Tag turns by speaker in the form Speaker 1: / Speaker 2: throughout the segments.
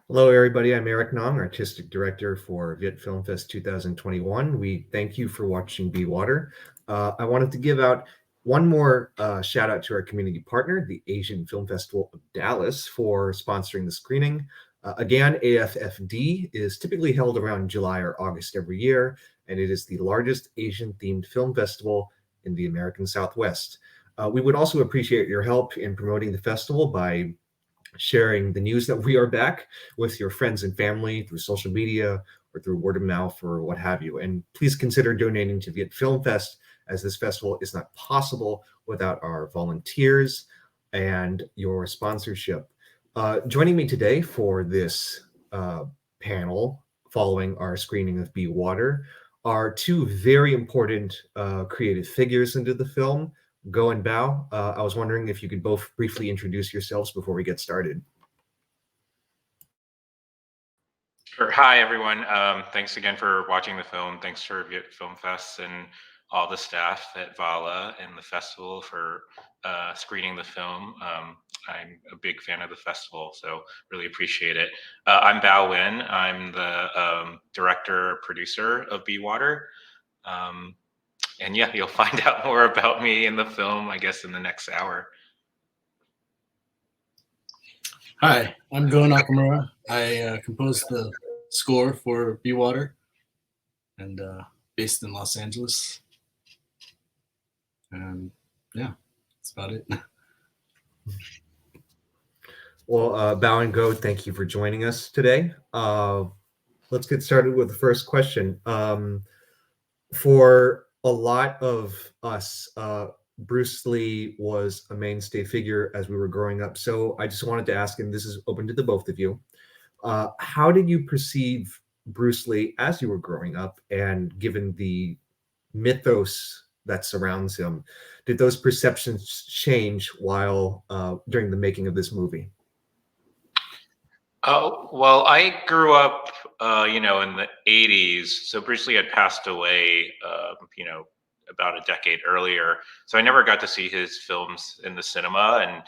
Speaker 1: Hello, everybody. I'm Eric Nong, Artistic Director for Viet Film Fest 2021. We thank you for watching Be Water. I wanted to give out one more shout out to our community partner, the Asian Film Festival of Dallas, for sponsoring the screening. Again, AFFD is typically held around July or August every year, and it is the largest Asian themed film festival in the American Southwest. We would also appreciate your help in promoting the festival by sharing the news that we are back with your friends and family through social media or through word of mouth or what have you. And please consider donating to Viet Film Fest, as this festival is not possible without our volunteers and your sponsorship. Joining me today for this panel following our screening of Be Water are two very important creative figures into the film, Go and Bao. I was wondering if you could both briefly introduce yourselves before we get started.
Speaker 2: Sure. Hi, everyone. Thanks again for watching the film. Thanks for Viet Film Fest and all the staff at Vala and the festival for screening the film. I'm a big fan of the festival, so really appreciate it. I'm Bao Win. I'm the director, producer of Be Water. Um, and yeah, you'll find out more about me in the film, I guess, in the next hour.
Speaker 3: Hi, I'm Go Nakamura. I composed the score for Be Water and based in Los Angeles. And yeah, that's about it.
Speaker 1: Well, Bao and Go, thank you for joining us today. Let's get started with the first question. For a lot of us, Bruce Lee was a mainstay figure as we were growing up. So I just wanted to ask, and this is open to the both of you, how did you perceive Bruce Lee as you were growing up, and given the mythos that surrounds him, did those perceptions change while during the making of this movie?
Speaker 2: Oh, well, I grew up, in the 80s. So Bruce Lee had passed away, about a decade earlier. So I never got to see his films in the cinema. And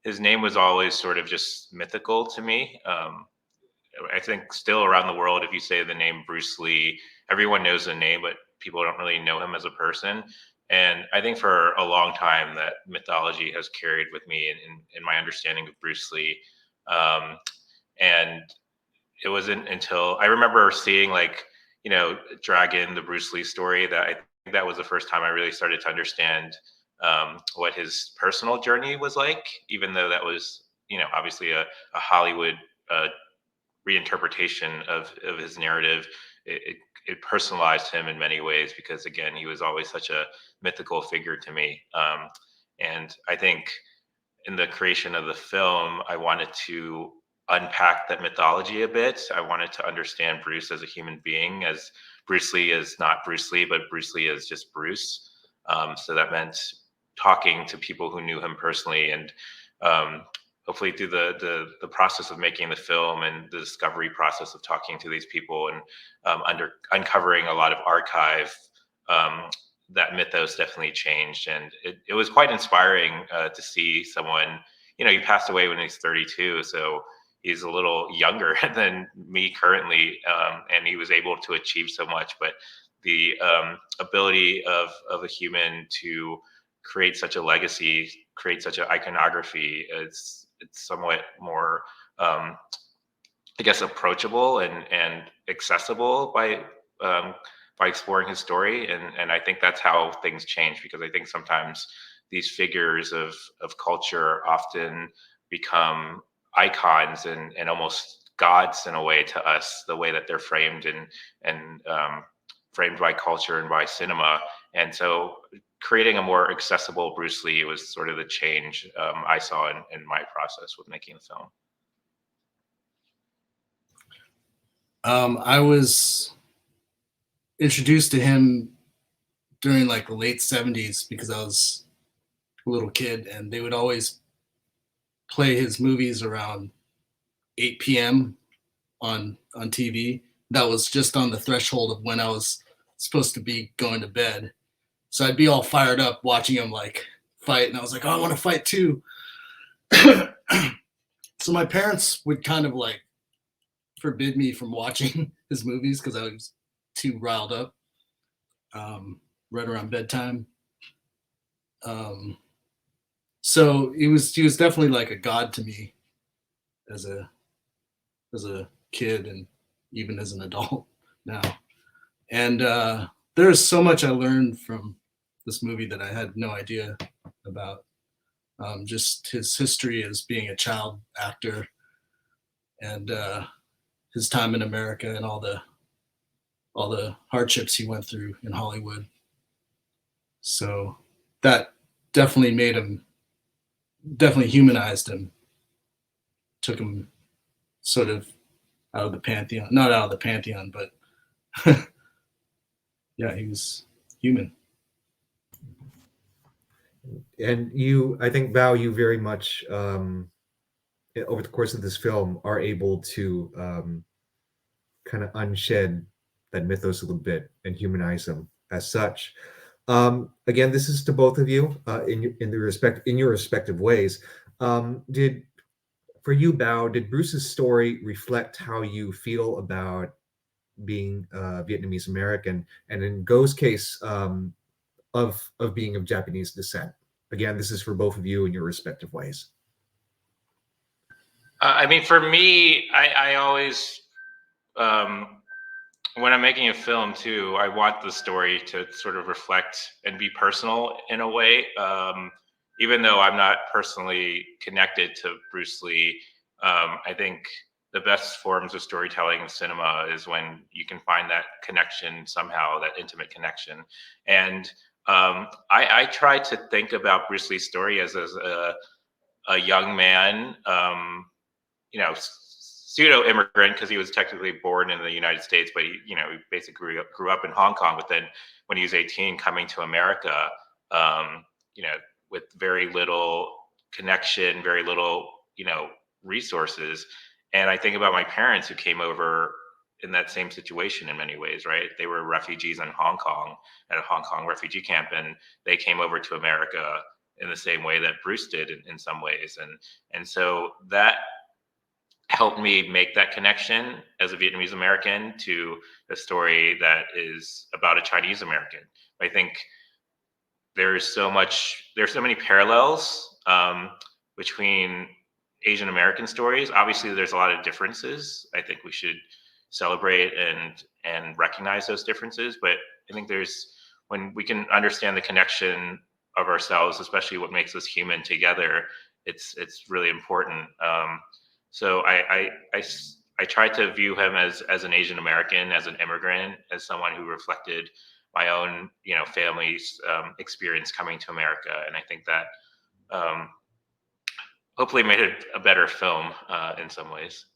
Speaker 2: his name was always sort of just mythical to me. I think still around the world, if you say the name Bruce Lee, everyone knows the name, but people don't really know him as a person. And I think for a long time that mythology has carried with me in my understanding of Bruce Lee. Um, and it wasn't until I remember seeing Dragon, the Bruce Lee story, that I think that was the first time I really started to understand what his personal journey was like, even though that was, obviously a Hollywood reinterpretation of his narrative. It personalized him in many ways because, again, he was always such a mythical figure to me. And I think in the creation of the film, I wanted to unpack that mythology a bit. I wanted to understand Bruce as a human being, as Bruce Lee is not Bruce Lee, but Bruce Lee is just Bruce. So that meant talking to people who knew him personally, and um, hopefully through the process of making the film and the discovery process of talking to these people and uncovering a lot of archive. Um, that mythos definitely changed, and it was quite inspiring to see someone. He passed away when he's 32, so he's a little younger than me currently, and he was able to achieve so much. But the ability of a human to create such a legacy, create such an iconography, it's somewhat more, I guess, approachable and accessible by exploring his story. And I think that's how things change, because I think sometimes these figures of culture often become icons and almost gods in a way to us, the way that they're framed and framed by culture and by cinema. And so creating a more accessible Bruce Lee was sort of the change I saw in my process with making the film.
Speaker 3: I was introduced to him during like the late 70s because I was a little kid, and they would always play his movies around 8 p.m. on TV. That was just on the threshold of when I was supposed to be going to bed. So I'd be all fired up watching him like fight, and I was like, oh, I want to fight too. So my parents would kind of like forbid me from watching his movies because I was too riled up right around bedtime. So he was definitely like a god to me as a kid and even as an adult now. And there's so much I learned from this movie that I had no idea about. Just his history as being a child actor and his time in America and all the hardships he went through in Hollywood. So that definitely definitely humanized him, took him sort of out of the pantheon, not out of the pantheon, but yeah, he was human.
Speaker 1: And you, I think, Bao, you very much over the course of this film are able to kind of unshed that mythos a little bit and humanize them as such. Again, this is to both of you in your respective ways. Did for you, Bao, did Bruce's story reflect how you feel about being Vietnamese American, and in Go's case, of being of Japanese descent? Again, this is for both of you in your respective ways.
Speaker 2: I mean, for me, I always, when I'm making a film too, I want the story to sort of reflect and be personal in a way. Even though I'm not personally connected to Bruce Lee, I think the best forms of storytelling in cinema is when you can find that connection somehow, that intimate connection. And I try to think about Bruce Lee's story as a young man, pseudo immigrant because he was technically born in the United States, but he basically grew up in Hong Kong. But then when he was 18, coming to America, um, you know, with very little connection, very little, resources. And I think about my parents who came over in that same situation in many ways, right? They were refugees in Hong Kong at a Hong Kong refugee camp, and they came over to America in the same way that Bruce did in some ways. And so that helped me make that connection as a Vietnamese American to a story that is about a Chinese American. I think there's so many parallels between Asian American stories. Obviously, there's a lot of differences. I think we should celebrate and recognize those differences. But I think when we can understand the connection of ourselves, especially what makes us human together, it's really important. So I try to view him as an Asian American, as an immigrant, as someone who reflected my own family's experience coming to America, and I think that hopefully made it a better film in some ways.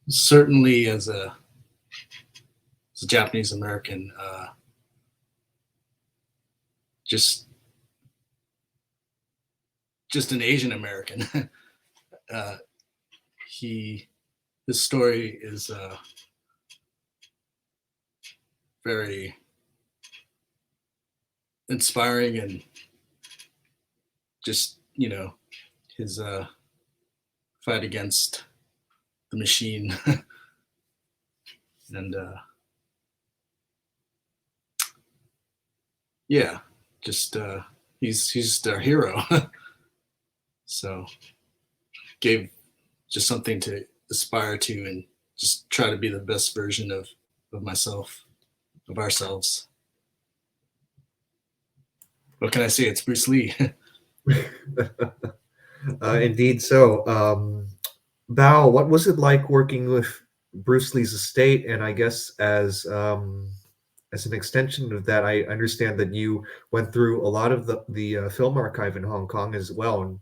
Speaker 3: Certainly as a Japanese American, just an Asian American. His story is very inspiring, and just his fight against the machine and yeah, just he's just our hero. So gave just something to aspire to and just try to be the best version of myself, of ourselves. What can I say? It's Bruce Lee.
Speaker 1: Indeed so. Bao, what was it like working with Bruce Lee's estate? And I guess as an extension of that, I understand that you went through a lot of the film archive in Hong Kong as well. And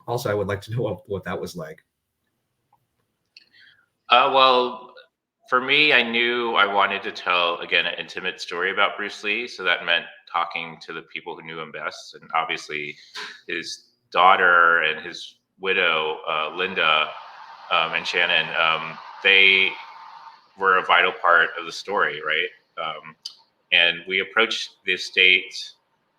Speaker 1: also, I would like to know what that was like.
Speaker 2: Well, for me, I knew I wanted to tell, again, an intimate story about Bruce Lee. So that meant talking to the people who knew him best. And obviously, his daughter and his widow, Linda and Shannon, they were a vital part of the story, right? And we approached the estate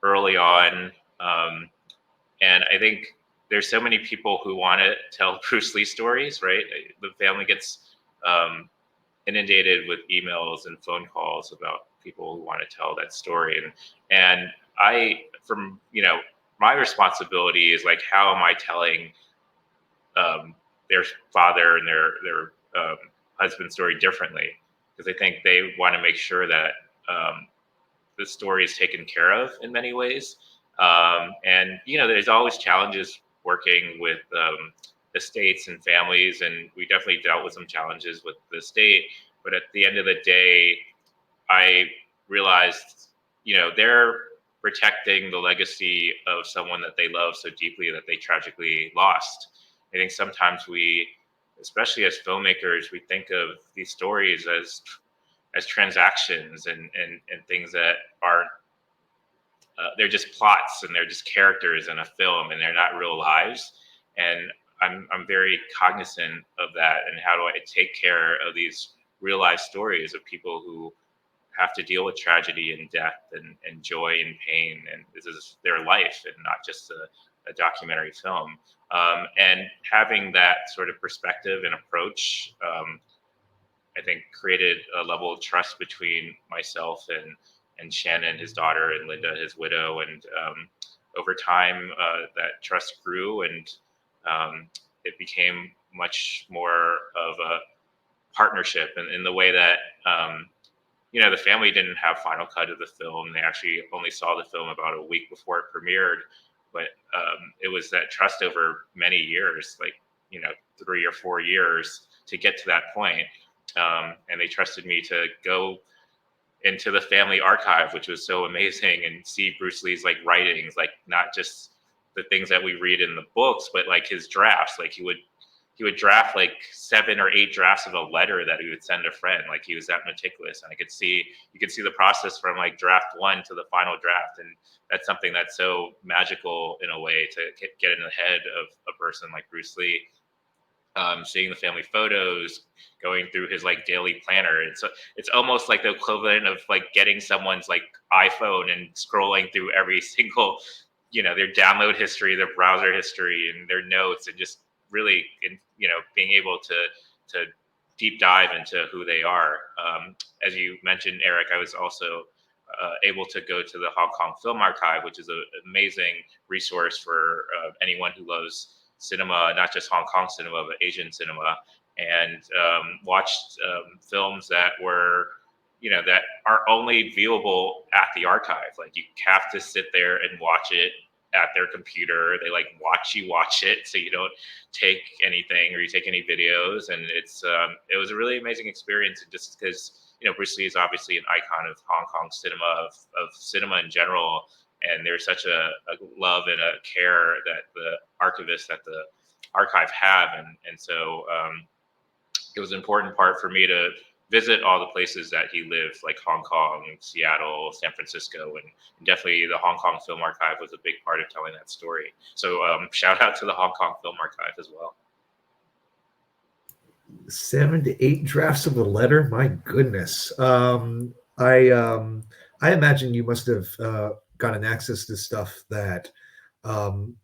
Speaker 2: early on. And I think there's so many people who want to tell Bruce Lee stories, right? The family gets inundated with emails and phone calls about people who want to tell that story, and from my responsibility is like, how am I telling their father and their husband story differently? Because I think they want to make sure that the story is taken care of in many ways. And there's always challenges working with estates and families, and we definitely dealt with some challenges with the state. But at the end of the day, I realized, they're protecting the legacy of someone that they love so deeply that they tragically lost. I think sometimes we, especially as filmmakers, we think of these stories as transactions and things that aren't. They're just plots and they're just characters in a film and they're not real lives. And I'm very cognizant of that. And how do I take care of these real life stories of people who have to deal with tragedy and death and joy and pain, and this is their life and not just a documentary film. And having that sort of perspective and approach, I think, created a level of trust between myself and Shannon, his daughter, and Linda, his widow. And over time, that trust grew, and it became much more of a partnership in the way that the family didn't have final cut of the film. They actually only saw the film about a week before it premiered, but it was that trust over many years, like 3 or 4 years to get to that point. And they trusted me to go into the family archive, which was so amazing, and see Bruce Lee's like writings, like not just the things that we read in the books, but like his drafts. Like he would draft like 7 or 8 drafts of a letter that he would send a friend. Like he was that meticulous, and you could see the process from like draft 1 to the final draft. And that's something that's so magical in a way, to get in the head of a person like Bruce Lee. Seeing the family photos, going through his like daily planner. It's almost like the equivalent of like getting someone's like iPhone and scrolling through every single, their download history, their browser history, and their notes, and just really, being able to deep dive into who they are. As you mentioned, Eric, I was also able to go to the Hong Kong Film Archive, which is an amazing resource for anyone who loves cinema, not just Hong Kong cinema, but Asian cinema, and watched films that were, that are only viewable at the archive. Like you have to sit there and watch it at their computer. They like watch it, so you don't take anything or you take any videos. And it was a really amazing experience, just because Bruce Lee is obviously an icon of Hong Kong cinema, of cinema in general. And there's such a love and a care that the archivists at the archive have. And so it was an important part for me to visit all the places that he lived, like Hong Kong, Seattle, San Francisco, and definitely the Hong Kong Film Archive was a big part of telling that story. So shout out to the Hong Kong Film Archive as well.
Speaker 1: 7 to 8 drafts of a letter, my goodness. I imagine you must have gotten access to stuff that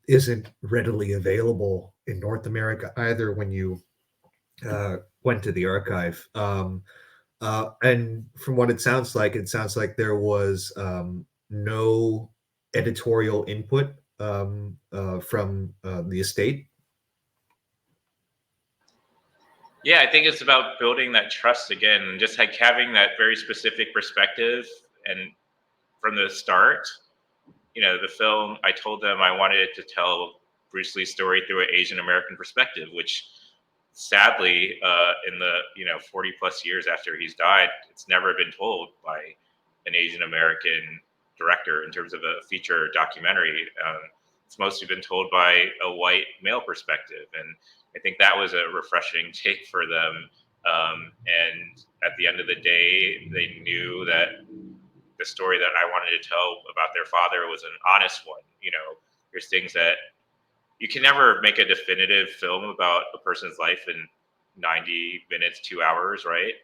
Speaker 1: isn't readily available in North America either when you went to the archive. And from what it sounds like there was no editorial input from the estate.
Speaker 2: Yeah, I think it's about building that trust again, just like having that very specific perspective. And from the start, the film, I told them I wanted it to tell Bruce Lee's story through an Asian American perspective, which sadly, in the 40 plus years after he's died, it's never been told by an Asian American director in terms of a feature documentary. It's mostly been told by a white male perspective, and I think that was a refreshing take for them. And at the end of the day, they knew that the story that I wanted to tell about their father was an honest one. There's things that you can never make a definitive film about a person's life in 90 minutes, 2 hours, right?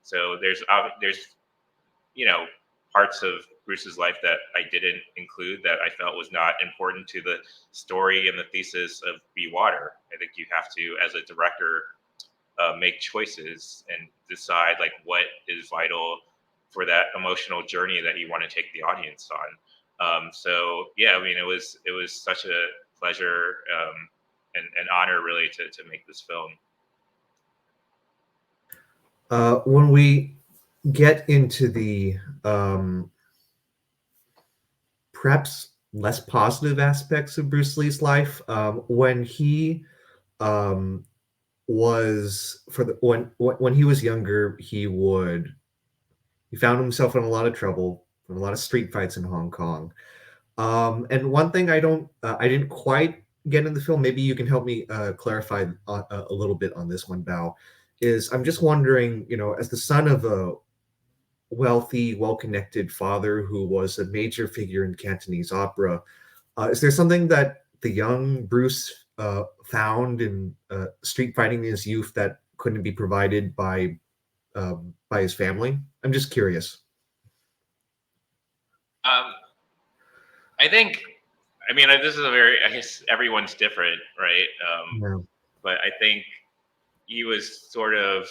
Speaker 2: So there's parts of Bruce's life that I didn't include, that I felt was not important to the story and the thesis of Be Water. I think you have to, as a director, make choices and decide like what is vital for that emotional journey that you want to take the audience on. So yeah, I mean, it was such a pleasure and an honor really to make this film.
Speaker 1: When we get into the perhaps less positive aspects of Bruce Lee's life, when he um, was for the when he was younger, he found himself in a lot of trouble, in a lot of street fights in Hong Kong. And one thing I didn't quite get in the film. Maybe you can help me clarify a little bit on this one, Bao. Is I'm just wondering, as the son of a wealthy, well-connected father who was a major figure in Cantonese opera, is there something that the young Bruce found in street fighting in his youth that couldn't be provided by his family? I'm just curious.
Speaker 2: Um, I think, I mean, this is I guess everyone's different, right?
Speaker 1: Yeah.
Speaker 2: But I think he was sort of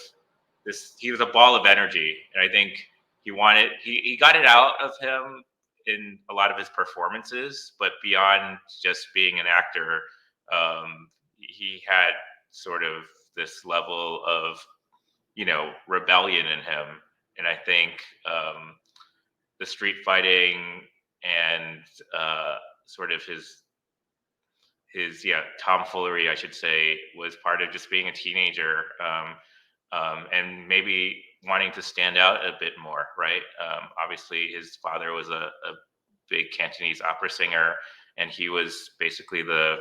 Speaker 2: he was a ball of energy. And I think he got it out of him in a lot of his performances, but beyond just being an actor, he had sort of this level of, rebellion in him. And I think the street fighting and sort of his tomfoolery, I should say, was part of just being a teenager, and maybe wanting to stand out a bit more, right? Obviously, his father was a big Cantonese opera singer, and he was basically the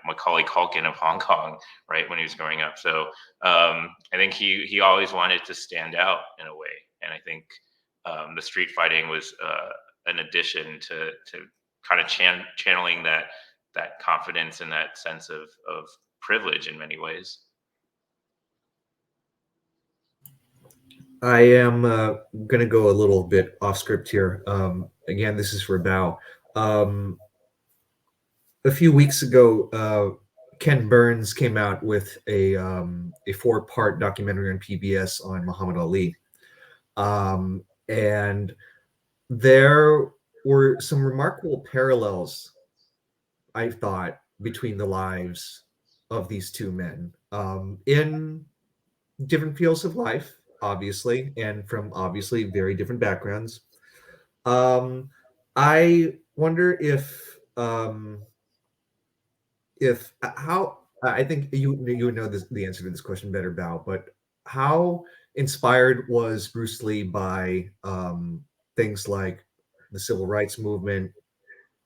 Speaker 2: Macaulay Culkin of Hong Kong, right, when he was growing up. So I think he always wanted to stand out in a way, and I think the street fighting was an addition to kind of channeling that confidence and that sense of privilege in many ways.
Speaker 1: I am going to go a little bit off script here. Again, this is for Bao. A few weeks ago, Ken Burns came out with a 4-part documentary on PBS on Muhammad Ali. And there were some remarkable parallels, I thought, between the lives of these two men in different fields of life, obviously, and from obviously very different backgrounds. I wonder if how I think you would know the answer to this question better, Bao, but how inspired was Bruce Lee by things like the civil rights movement,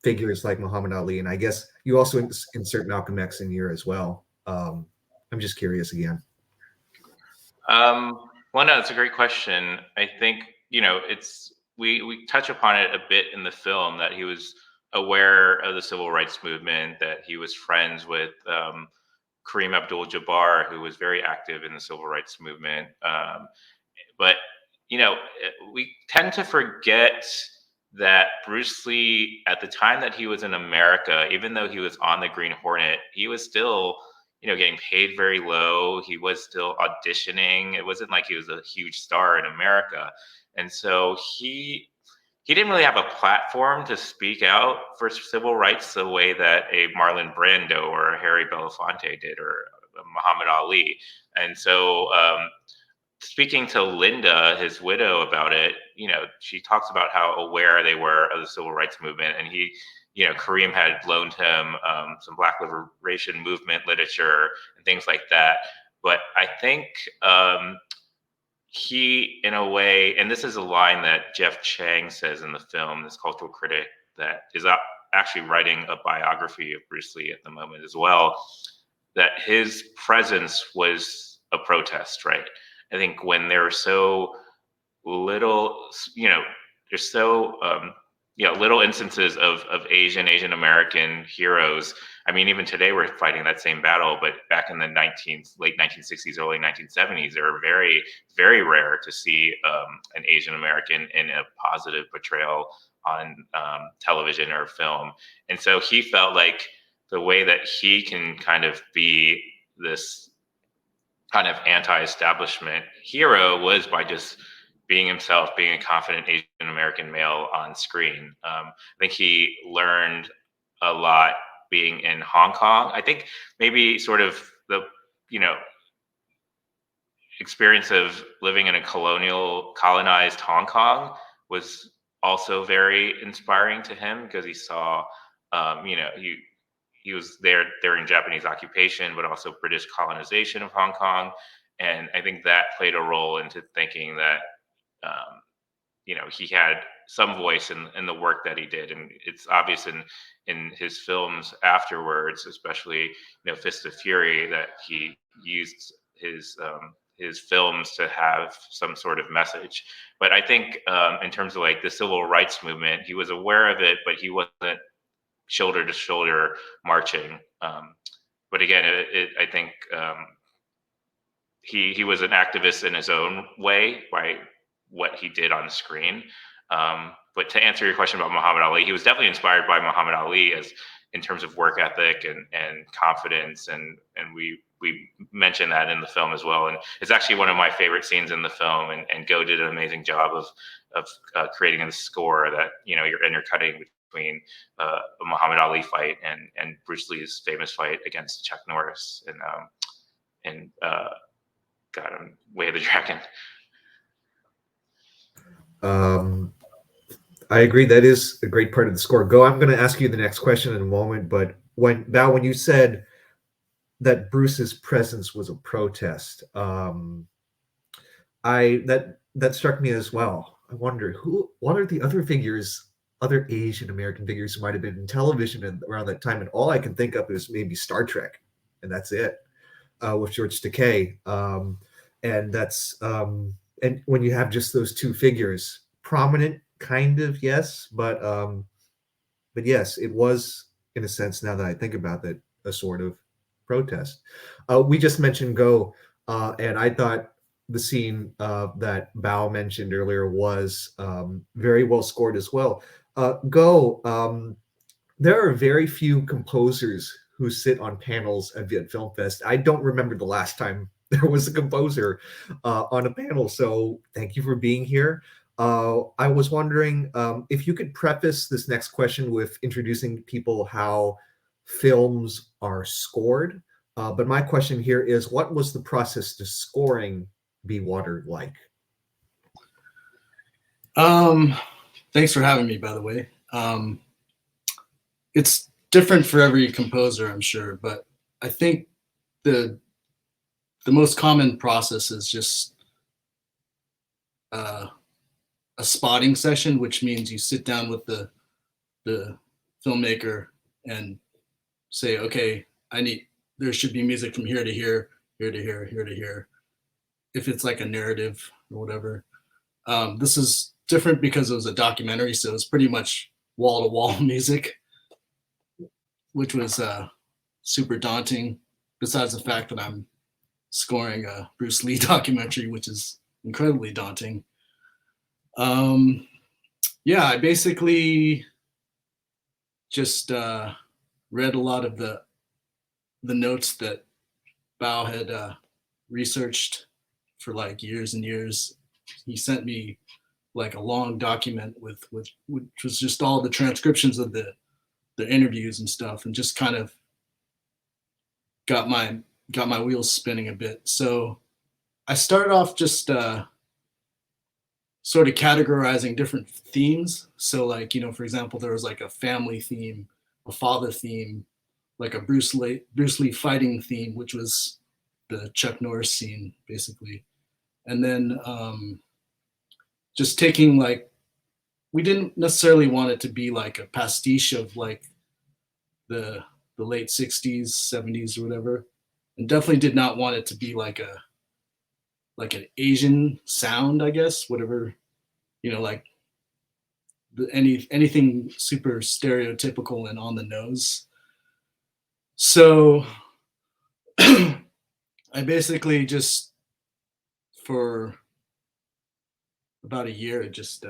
Speaker 1: figures like Muhammad Ali, and I guess you also insert Malcolm X in here as well. I'm just curious again.
Speaker 2: Well, no, it's a great question. I think it's we touch upon it a bit in the film that he was aware of the civil rights movement, that he was friends with Kareem Abdul-Jabbar, who was very active in the civil rights movement. But we tend to forget that Bruce Lee, at the time that he was in America, even though he was on the Green Hornet, he was still, getting paid very low. He was still auditioning. It wasn't like he was a huge star in America, and so he didn't really have a platform to speak out for civil rights the way that a Marlon Brando or a Harry Belafonte did, or Muhammad Ali. And so, speaking to Linda, his widow, about it, she talks about how aware they were of the civil rights movement, and Kareem had loaned him some Black liberation movement literature and things like that. But I think he, in a way, and this is a line that Jeff Chang says in the film, this cultural critic that is actually writing a biography of Bruce Lee at the moment as well, that his presence was a protest, right? I think when there were so little, there's so little instances of Asian American heroes. I mean, even today we're fighting that same battle, but back in the late 1960s, early 1970s, they were very, very rare to see an Asian American in a positive portrayal television or film. And so he felt like the way that he can kind of be this kind of anti-establishment hero was by just being himself, being a confident Asian American male on screen. I think he learned a lot being in Hong Kong. I think maybe sort of the, you know, experience of living in a colonized Hong Kong was also very inspiring to him, because he saw, he was there during Japanese occupation, but also British colonization of Hong Kong, and I think that played a role into thinking that um, he had some voice in the work that he did, and it's obvious in his films afterwards, especially Fist of Fury, that he used his films to have some sort of message. But I think in terms of like the civil rights movement, he was aware of it, but he wasn't shoulder to shoulder marching. But again, I think he was an activist in his own way by what he did on screen. But to answer your question about Muhammad Ali, he was definitely inspired by Muhammad Ali as in terms of work ethic and confidence, and we mentioned that in the film as well. And it's actually one of my favorite scenes in the film. And Go did an amazing job of creating a score that you're cutting between a Muhammad Ali fight and Bruce Lee's famous fight against Chuck Norris and God, I'm Way of the Dragon.
Speaker 1: I agree. That is a great part of the score. Go. I'm going to ask you the next question in a moment, but when you said that Bruce's presence was a protest, that struck me as well. I wonder what are the other figures, other Asian American figures who might have been in television around that time, and all I can think of is maybe Star Trek, and that's it, with George Takei, and that's and when you have just those two figures, prominent, kind of, yes, but yes, it was in a sense, now that I think about that, a sort of protest. We just mentioned Go, and I thought the scene that Bao mentioned earlier was very well scored as well. Go, there are very few composers who sit on panels at Viet Film Fest. I don't remember the last time there was a composer on a panel, so thank you for being here. I was wondering if you could preface this next question with introducing people how films are scored. But my question here is, what was the process to scoring Be Water like?
Speaker 3: Thanks for having me, by the way. It's different for every composer, I'm sure, but I think the most common process is just a spotting session, which means you sit down with the filmmaker and say, okay, there should be music from here to here, here to here, here to here, if it's like a narrative or whatever. This is different because it was a documentary, so it's pretty much wall-to-wall music, which was super daunting, besides the fact that I'm scoring a Bruce Lee documentary, which is incredibly daunting. Yeah, I basically just read a lot of the notes that Bao had researched for like years and years. He sent me like a long document with which was just all the transcriptions of the interviews and stuff, and just kind of got my wheels spinning a bit. So I started off just sort of categorizing different themes. So like, for example, there was like a family theme, a father theme, like a Bruce Lee fighting theme, which was the Chuck Norris scene, basically. And then just taking like, we didn't necessarily want it to be like a pastiche of like the late 60s, 70s or whatever. And definitely did not want it to be like an Asian sound, I guess, whatever, like anything super stereotypical and on the nose. So I basically just, for about a year, just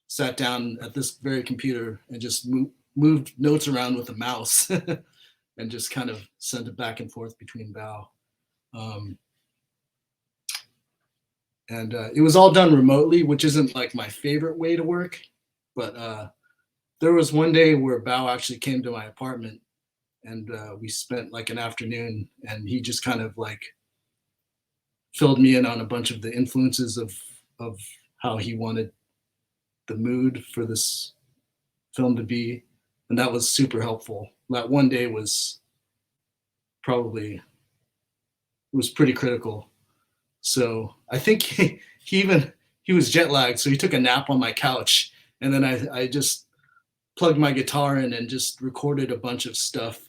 Speaker 3: sat down at this very computer and just moved notes around with a mouse and just kind of sent it back and forth between Bao. And it was all done remotely, which isn't like my favorite way to work. But there was one day where Bao actually came to my apartment, and we spent like an afternoon, and he just kind of like filled me in on a bunch of the influences of how he wanted the mood for this film to be, and that was super helpful. That one day was pretty critical. So I think he was jet lagged, so he took a nap on my couch, and then I just plugged my guitar in and just recorded a bunch of stuff,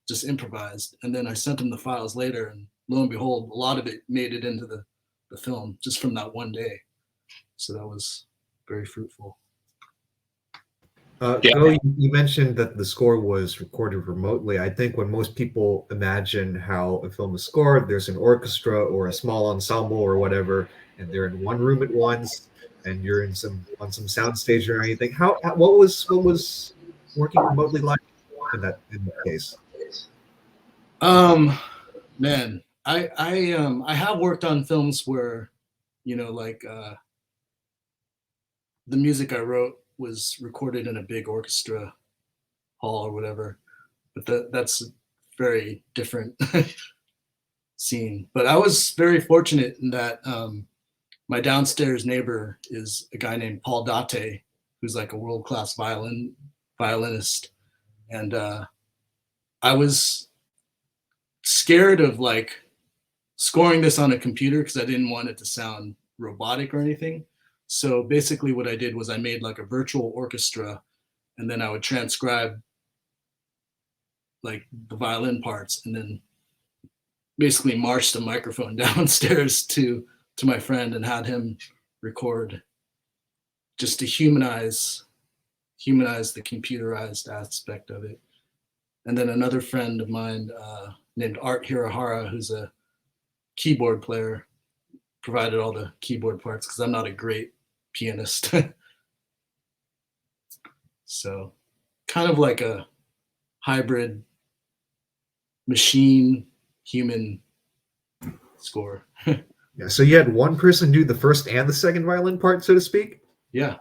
Speaker 3: just improvised, and then I sent him the files later, and lo and behold, a lot of it made it into the film just from that one day. So that was very fruitful.
Speaker 2: Yeah.
Speaker 1: Go, you mentioned that the score was recorded remotely. I think when most people imagine how a film is scored, there's an orchestra or a small ensemble or whatever, and they're in one room at once, and you're on some soundstage or anything. What was working remotely like in that case?
Speaker 3: Man, I have worked on films where, like the music I wrote was recorded in a big orchestra hall or whatever, but that's a very different scene. But I was very fortunate in that my downstairs neighbor is a guy named Paul Date, who's like a world-class violinist, and I was scared of like scoring this on a computer because I didn't want it to sound robotic or anything. So basically what I did was I made like a virtual orchestra, and then I would transcribe like the violin parts, and then basically marched the microphone downstairs to my friend and had him record, just to humanize the computerized aspect of it. And then another friend of mine named Art Hirahara, who's a keyboard player, provided all the keyboard parts because I'm not a great pianist. So kind of like a hybrid machine human score.
Speaker 1: Yeah, so you had one person do the first and the second violin part, so to speak?
Speaker 3: Yeah.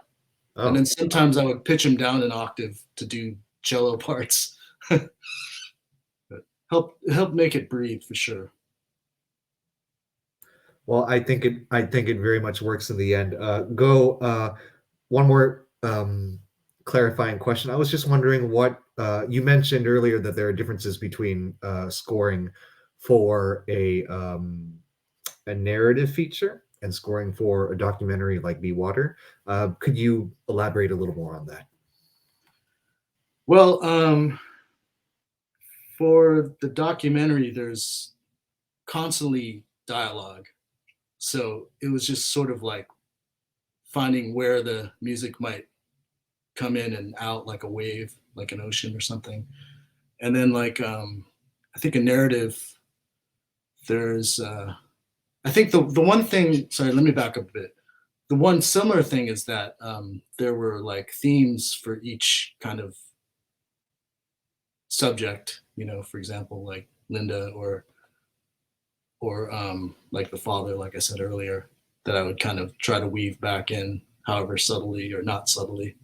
Speaker 1: Oh.
Speaker 3: And then sometimes I would pitch him down an octave to do cello parts. But help make it breathe for sure.
Speaker 1: Well, I think it very much works in the end. One more clarifying question. I was just wondering what you mentioned earlier, that there are differences between scoring for a narrative feature and scoring for a documentary like Be Water. Could you elaborate a little more on that?
Speaker 3: Well, for the documentary, there's constantly dialogue. So it was just sort of like finding where the music might come in and out, like a wave, like an ocean or something. And then like I think a narrative, there's I think the one thing, sorry, let me back up a bit. The one similar thing is that there were like themes for each kind of subject, for example, like Linda or like the father, like I said earlier, that I would kind of try to weave back in, however subtly or not subtly.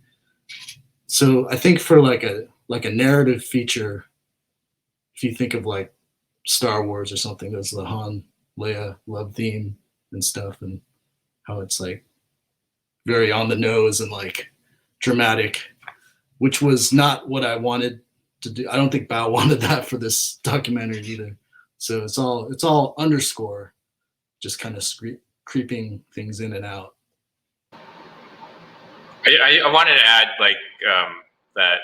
Speaker 3: So I think for like a narrative feature, if you think of like Star Wars or something, there's the Han Leia love theme and stuff, and how it's like very on the nose and like dramatic, which was not what I wanted to do. I don't think Bao wanted that for this documentary either. So it's all underscore, just kind of creeping things in and out.
Speaker 2: I wanted to add that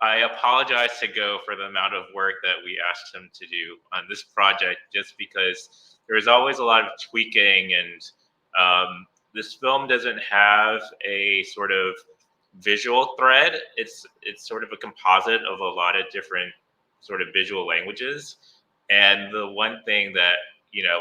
Speaker 2: I apologize to Go for the amount of work that we asked him to do on this project, just because there is always a lot of tweaking, and this film doesn't have a sort of visual thread. It's sort of a composite of a lot of different sort of visual languages. And the one thing that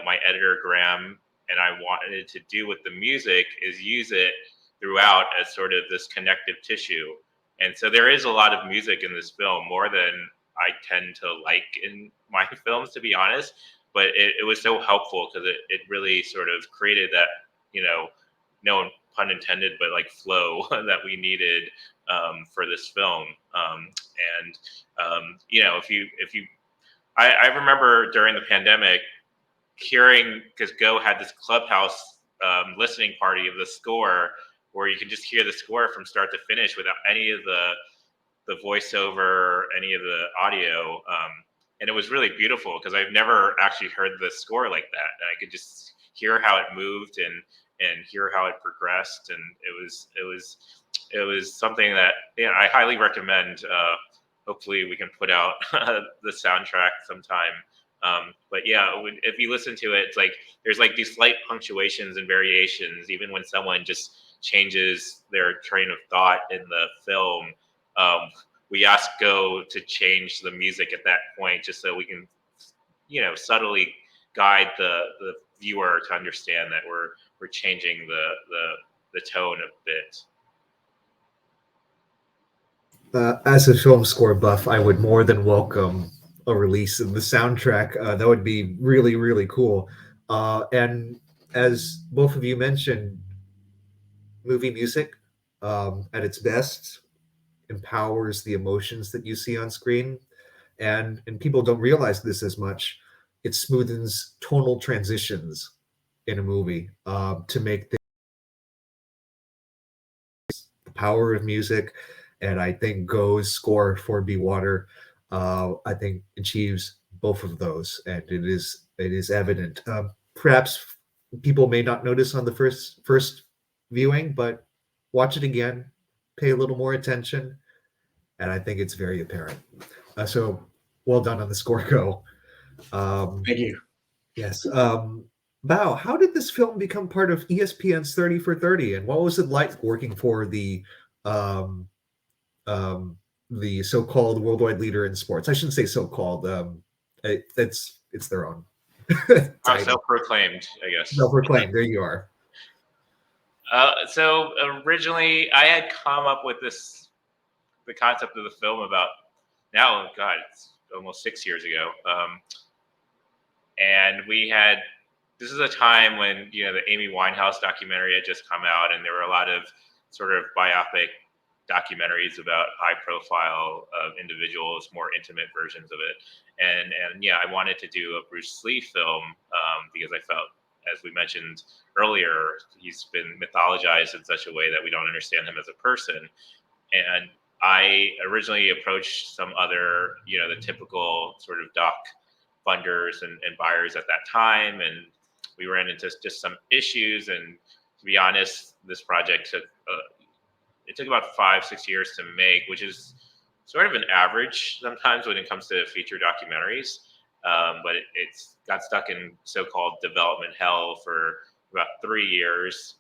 Speaker 2: my editor Graham and I wanted to do with the music is use it throughout as sort of this connective tissue. And so there is a lot of music in this film, more than I tend to like in my films, to be honest. But it was so helpful because it really sort of created that, no pun intended, but like flow that we needed for this film. I remember during the pandemic hearing, because Go had this Clubhouse listening party of the score where you could just hear the score from start to finish without any of the voiceover, any of the audio. And it was really beautiful because I've never actually heard the score like that. And I could just hear how it moved and hear how it progressed. And it was something that I highly recommend. Hopefully we can put out the soundtrack sometime. But yeah, if you listen to it, it's like there's like these slight punctuations and variations, even when someone just changes their train of thought in the film. We ask Go to change the music at that point, just so we can, subtly guide the viewer to understand that we're changing the tone a bit.
Speaker 1: As a film score buff, I would more than welcome a release of the soundtrack. That would be really, really cool. And as both of you mentioned, movie music at its best empowers the emotions that you see on screen. And people don't realize this as much. It smoothens tonal transitions in a movie to make the power of music. And I think Go's score for Be Water, I think achieves both of those, and it is evident. Perhaps people may not notice on the first viewing, but watch it again, pay a little more attention, and I think it's very apparent. So well done on the score, Go.
Speaker 3: Thank you.
Speaker 1: Yes. Bao, how did this film become part of ESPN's 30 for 30, and what was it like working for um, the so-called worldwide leader in sports? I shouldn't say so-called. It's their own title.
Speaker 2: Self-proclaimed, I guess.
Speaker 1: Self-proclaimed. There you are.
Speaker 2: So originally, I had come up with the concept of the film about now, God, it's almost 6 years ago. And this is a time when, the Amy Winehouse documentary had just come out, and there were a lot of sort of biopic documentaries about high profile individuals, more intimate versions of it. And yeah, I wanted to do a Bruce Lee film because I felt, as we mentioned earlier, he's been mythologized in such a way that we don't understand him as a person. And I originally approached some other, the typical sort of doc funders and buyers at that time. And we ran into just some issues. And to be honest, this project took about 5-6 years to make, which is sort of an average sometimes when it comes to feature documentaries. But it's got stuck in so-called development hell for about 3 years.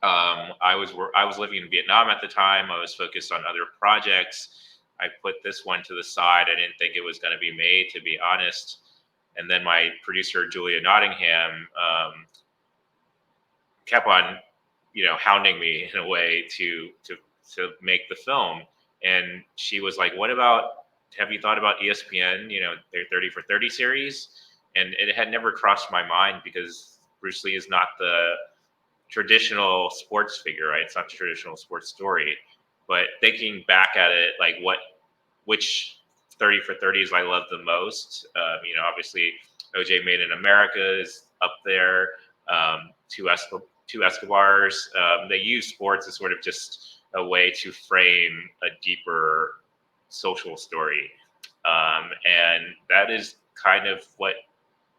Speaker 2: I was living in Vietnam at the time. I was focused on other projects. I put this one to the side. I didn't think it was going to be made, to be honest. And then my producer, Julia Nottingham, kept on, hounding me in a way to make the film. And she was like, have you thought about ESPN, their 30 for 30 series? And it had never crossed my mind because Bruce Lee is not the traditional sports figure, right? It's not the traditional sports story. But thinking back at it, like which 30 for 30s I love the most, obviously OJ Made in America is up there. Two Escobars. They use sports as sort of just a way to frame a deeper social story. And that is kind of what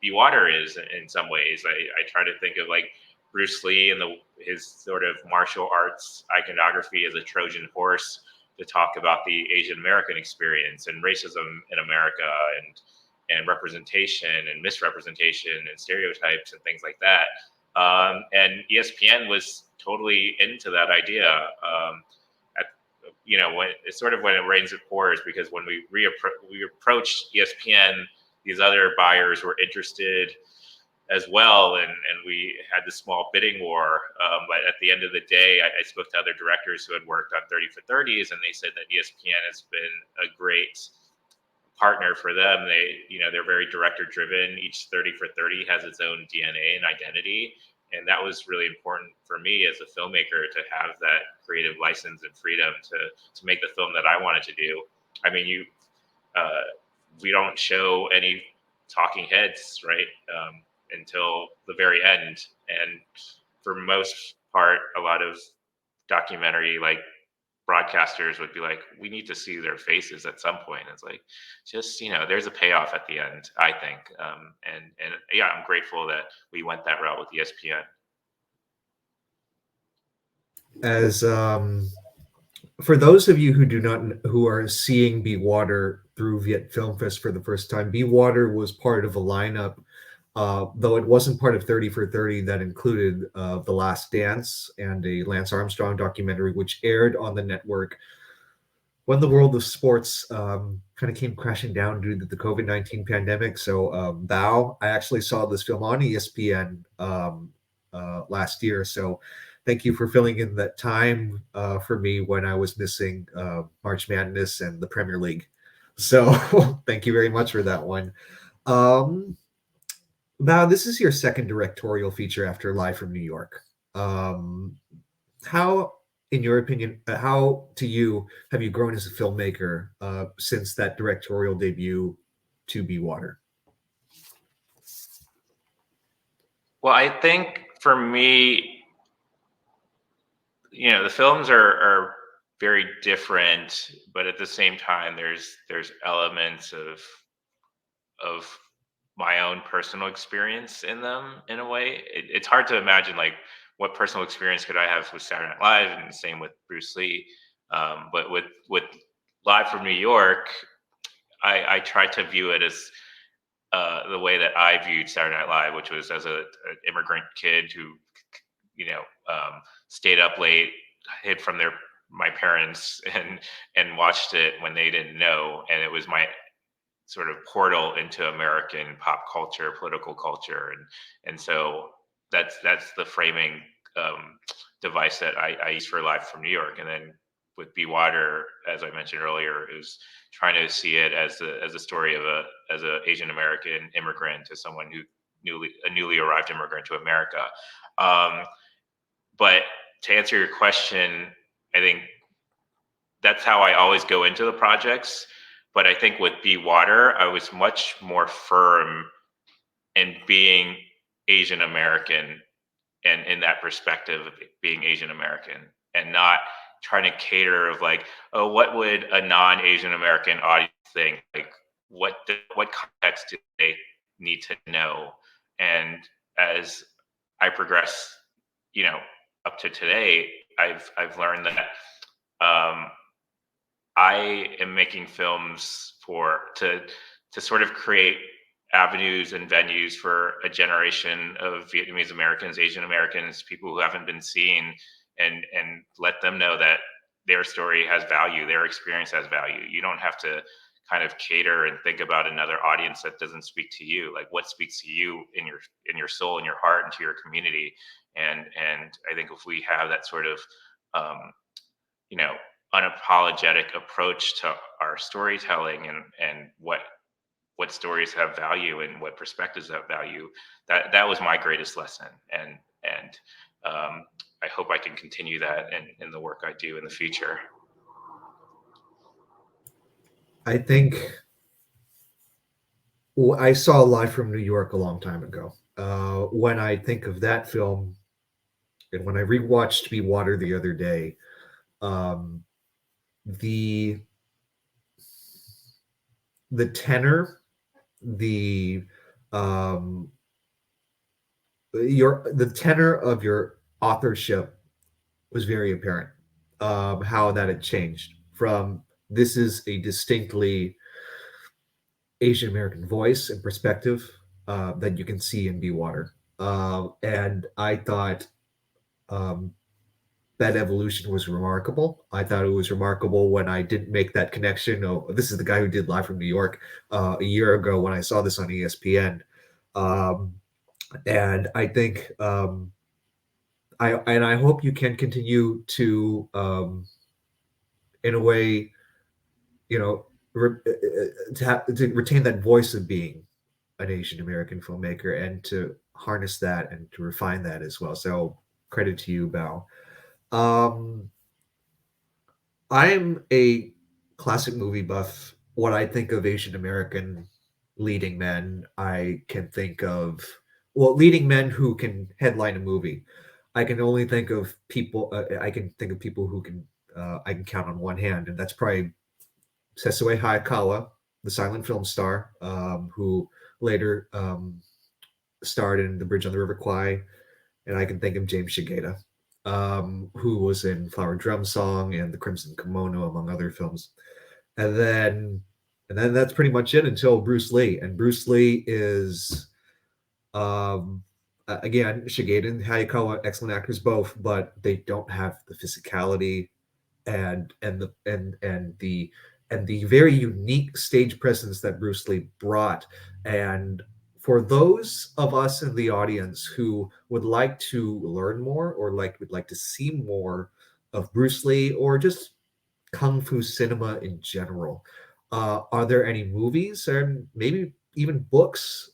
Speaker 2: Be Water is in some ways. I try to think of like Bruce Lee and his sort of martial arts iconography as a Trojan horse to talk about the Asian American experience and racism in America and representation and misrepresentation and stereotypes and things like that. And ESPN was totally into that idea. When it's sort of when it rains it pours, because when we approached ESPN, these other buyers were interested. as well, and we had this small bidding war. But at the end of the day, I spoke to other directors who had worked on 30 for 30s, and they said that ESPN has been a great partner for them. They're very director driven. Each 30 for 30 has its own DNA and identity. And that was really important for me as a filmmaker to have that creative license and freedom to make the film that I wanted to do. I mean, we don't show any talking heads, right? Until the very end. And for most part, a lot of documentary like broadcasters would be like, we need to see their faces at some point. It's like, just, there's a payoff at the end, I think. And yeah, I'm grateful that we went that route with ESPN.
Speaker 1: As for those of you who are seeing Be Water through Viet Film Fest for the first time, Be Water was part of a lineup, though it wasn't part of 30 for 30, that included The Last Dance and a Lance Armstrong documentary, which aired on the network when the world of sports kind of came crashing down due to the COVID-19 pandemic. So Bao, I actually saw this film on ESPN last year. So thank you for filling in that time for me when I was missing March Madness and the Premier League. So thank you very much for that one. Now, this is your second directorial feature after Live from New York. How, in your opinion, how to you have you grown as a filmmaker since that directorial debut to Be Water?
Speaker 2: Well, I think for me, the films are very different, but at the same time, there's elements of my own personal experience in them in a way. It's hard to imagine like what personal experience could I have with Saturday Night Live, and the same with Bruce Lee. But with Live from New York, I tried to view it as the way that I viewed Saturday Night Live, which was as an immigrant kid who, stayed up late, hid from my parents, and watched it when they didn't know, and it was my sort of portal into American pop culture, political culture, and so that's the framing device that I use for Live from New York. And then with Be Water, as I mentioned earlier, is trying to see it as a story of as a Asian American immigrant to someone who newly arrived immigrant to America. But to answer your question, I think that's how I always go into the projects. But I think with Be Water, I was much more firm in being Asian American, and in that perspective of being Asian American, and not trying to cater of like, oh, what would a non-Asian American audience think? Like, what context do they need to know? And as I progress, up to today, I've learned that I am making films to sort of create avenues and venues for a generation of Vietnamese Americans, Asian Americans, people who haven't been seen, and let them know that their story has value, their experience has value. You don't have to kind of cater and think about another audience that doesn't speak to you. Like, what speaks to you in your soul, in your heart, and to your community. And I think if we have that sort of unapologetic approach to our storytelling, and what stories have value and what perspectives have value, that was my greatest lesson. And I hope I can continue that in the work I do in the future.
Speaker 1: I think I saw Live from New York a long time ago. When I think of that film, and when I rewatched Be Water the other day, the tenor, the tenor of your authorship was very apparent. How that had changed from, this is a distinctly Asian American voice and perspective that you can see in Be Water. And I thought that evolution was remarkable. I thought it was remarkable when I didn't make that connection. Oh, this is the guy who did Live from New York a year ago when I saw this on ESPN. And I think I hope you can continue to in a way, you know, to retain that voice of being an Asian American filmmaker and to harness that and to refine that as well. So credit to you, Bao. Um, I'm a classic movie buff. When I think of Asian American leading men, I can think of, well, leading men who can headline a movie. I can only think of people. I can think of people who can. I can count on one hand, and that's probably Sesue Hayakawa, the silent film star, who later starred in The Bridge on the River Kwai, and I can think of James Shigeta, who was in Flower Drum Song and The Crimson Kimono, among other films. And then, and then that's pretty much it until Bruce Lee. And Bruce Lee is, again, Shigeta and Hayakawa, excellent actors both, but they don't have the physicality and the very unique stage presence that Bruce Lee brought. And for those of us in the audience who would like to learn more or would like to see more of Bruce Lee or just kung fu cinema in general, are there any movies and maybe even books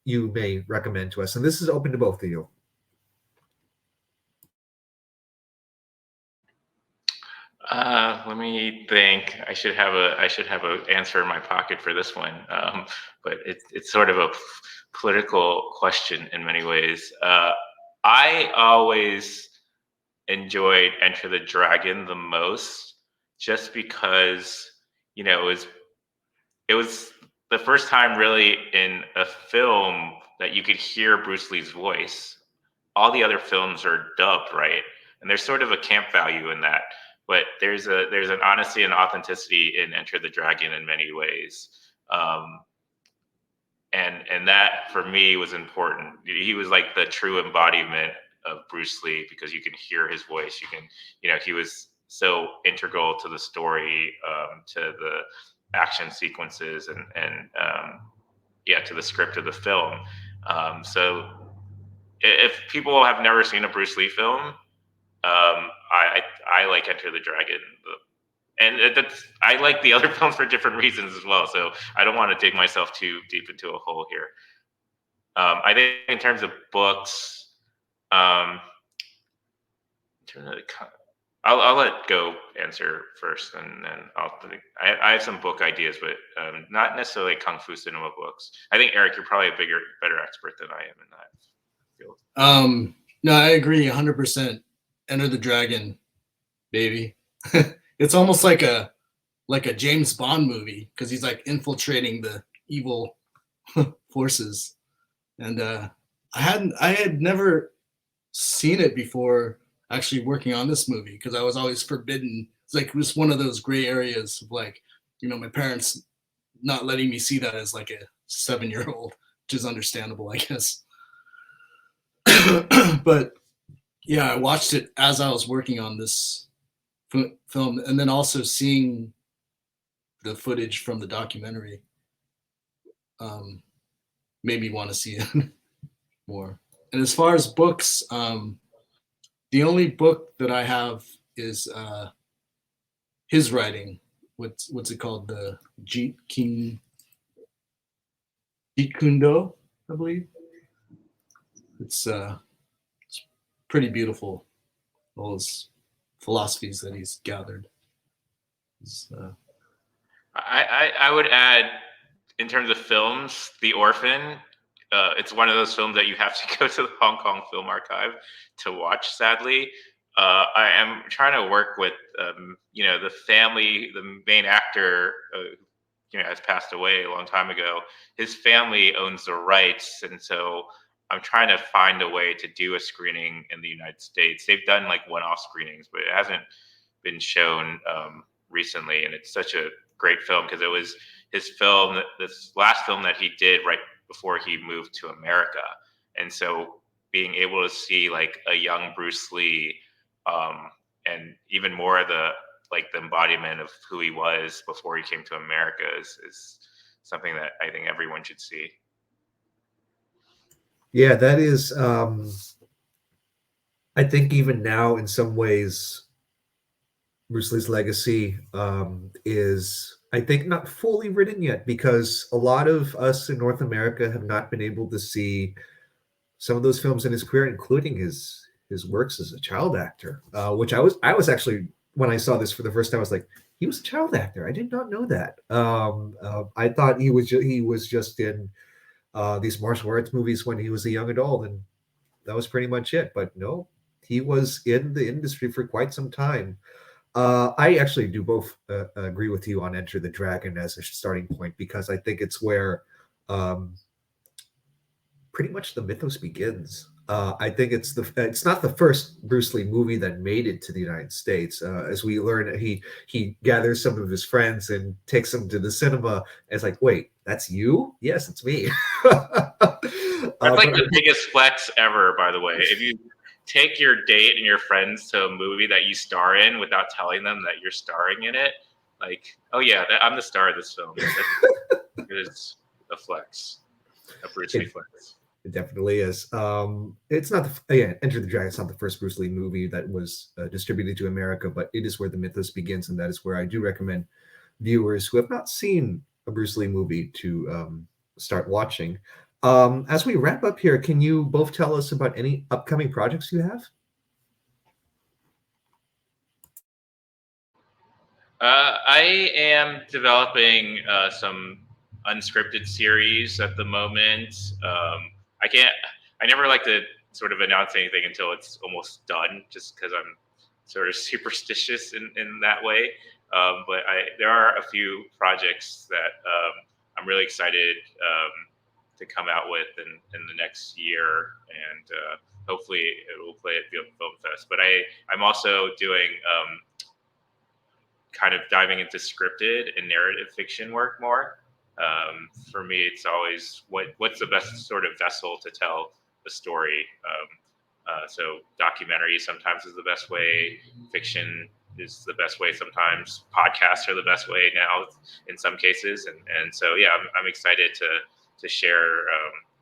Speaker 1: you may recommend to us? And this is open to both of you.
Speaker 2: Let me think. I should have a answer in my pocket for this one, but it's sort of a political question in many ways. I always enjoyed Enter the Dragon the most, just because it was the first time really in a film that you could hear Bruce Lee's voice. All the other films are dubbed, right? And there's sort of a camp value in that. But there's an honesty and authenticity in Enter the Dragon in many ways. Um, and that for me was important. He was like the true embodiment of Bruce Lee because you can hear his voice. He was so integral to the story, to the action sequences, and yeah, to the script of the film. So if people have never seen a Bruce Lee film, I like Enter the Dragon, and I like the other films for different reasons as well. So I don't want to dig myself too deep into a hole here. I think in terms of books, um, in terms of I'll let Go answer first, and then I have some book ideas, but not necessarily kung fu cinema books. I think Eric, you're probably a better expert than I am in that field.
Speaker 3: No, I agree 100%. Enter the Dragon, baby. It's almost like a James Bond movie because he's like infiltrating the evil forces. And I had never seen it before actually working on this movie because I was always forbidden. It's like it was one of those gray areas of like, my parents not letting me see that as like a 7-year old, which is understandable, I guess. But yeah, I watched it as I was working on this film, and then also seeing the footage from the documentary made me want to see it more. And as far as books, the only book that I have is his writing. What's it called? The Jeet Kune Do, I believe. It's pretty beautiful. All his philosophies that he's gathered.
Speaker 2: I would add, in terms of films, The Orphan. It's one of those films that you have to go to the Hong Kong Film Archive to watch. Sadly, I am trying to work with the family. The main actor, has passed away a long time ago. His family owns the rights, and so I'm trying to find a way to do a screening in the United States. They've done like one-off screenings, but it hasn't been shown recently, and it's such a great film because it was his film, this last film that he did right before he moved to America, and so being able to see like a young Bruce Lee, and even more of the embodiment of who he was before he came to America is something that I think everyone should see.
Speaker 1: Yeah, that is. I think even now, in some ways, Bruce Lee's legacy is, I think, not fully written yet because a lot of us in North America have not been able to see some of those films in his career, including his works as a child actor. Which I was actually, when I saw this for the first time, I was like, he was a child actor. I did not know that. I thought he was just in these martial arts movies when he was a young adult, and that was pretty much it. But no, he was in the industry for quite some time. I actually do both agree with you on Enter the Dragon as a starting point because I think it's where um, pretty much the mythos begins. I think it's not the first Bruce Lee movie that made it to the United States. As we learn, he gathers some of his friends and takes them to the cinema. And it's like, wait, that's you? Yes, it's me.
Speaker 2: That's like the biggest flex ever, by the way. If you take your date and your friends to a movie that you star in without telling them that you're starring in it, like, oh yeah, I'm the star of this film. It is a flex, a Bruce Lee flex.
Speaker 1: It definitely is. It's not again, Enter the Dragon. It's not the first Bruce Lee movie that was distributed to America, but it is where the mythos begins, and that is where I do recommend viewers who have not seen a Bruce Lee movie to start watching. As we wrap up here, can you both tell us about any upcoming projects you have?
Speaker 2: I am developing some unscripted series at the moment. I can't. I never like to sort of announce anything until it's almost done, just because I'm sort of superstitious in that way. But there are a few projects that I'm really excited to come out with in the next year, and hopefully it will play at Film Fest. But I'm also doing kind of diving into scripted and narrative fiction work more. For me, it's always what's the best sort of vessel to tell the story. So documentary sometimes is the best way. Fiction is the best way sometimes. Podcasts are the best way now in some cases. And so, yeah, I'm excited to share,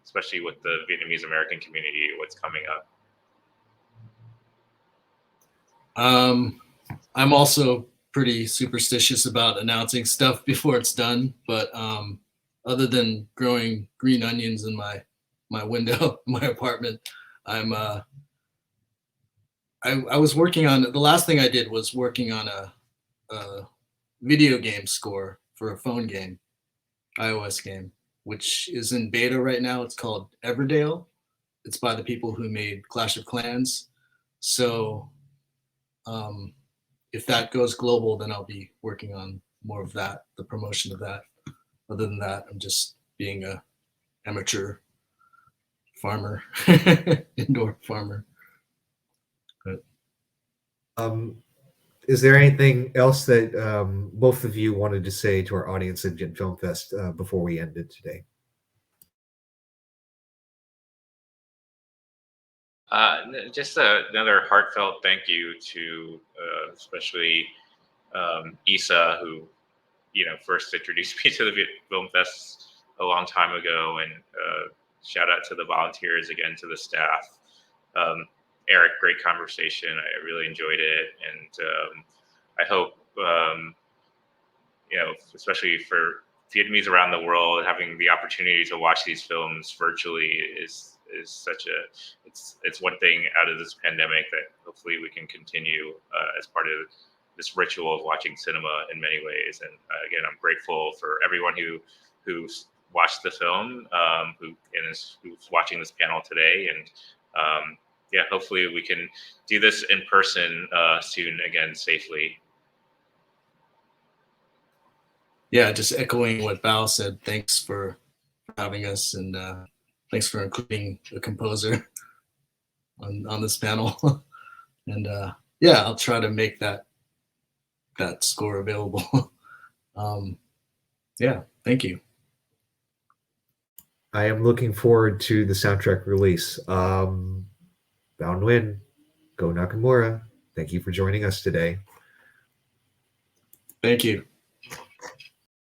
Speaker 2: especially with the Vietnamese American community, what's coming up.
Speaker 3: I'm also pretty superstitious about announcing stuff before it's done, but other than growing green onions in my window, my apartment, I'm I was working on the last thing I did was working on a video game score for a phone game, iOS game, which is in beta right now. It's called Everdale. It's by the people who made Clash of Clans. So if that goes global, then I'll be working on more of that, the promotion of that. Other than that, I'm just being a amateur farmer, indoor farmer. But
Speaker 1: Is there anything else that both of you wanted to say to our audience at Gent Film Fest before we ended today?
Speaker 2: Just another heartfelt thank you to especially Isa, who first introduced me to the Film Fest a long time ago, and shout out to the volunteers, again to the staff. Eric, great conversation. I really enjoyed it, and I hope especially for Vietnamese around the world, having the opportunity to watch these films virtually is such it's one thing out of this pandemic that hopefully we can continue as part of this ritual of watching cinema in many ways. And again, I'm grateful for everyone who's watched the film, who's watching this panel today, and yeah, hopefully we can do this in person soon again safely.
Speaker 3: Yeah, just echoing what Bao said. Thanks for having us, and thanks for including the composer on this panel. And yeah, I'll try to make that score available. Yeah, thank you.
Speaker 1: I am looking forward to the soundtrack release. Bao Nguyen, Go Nakamura, thank you for joining us today.
Speaker 3: Thank you.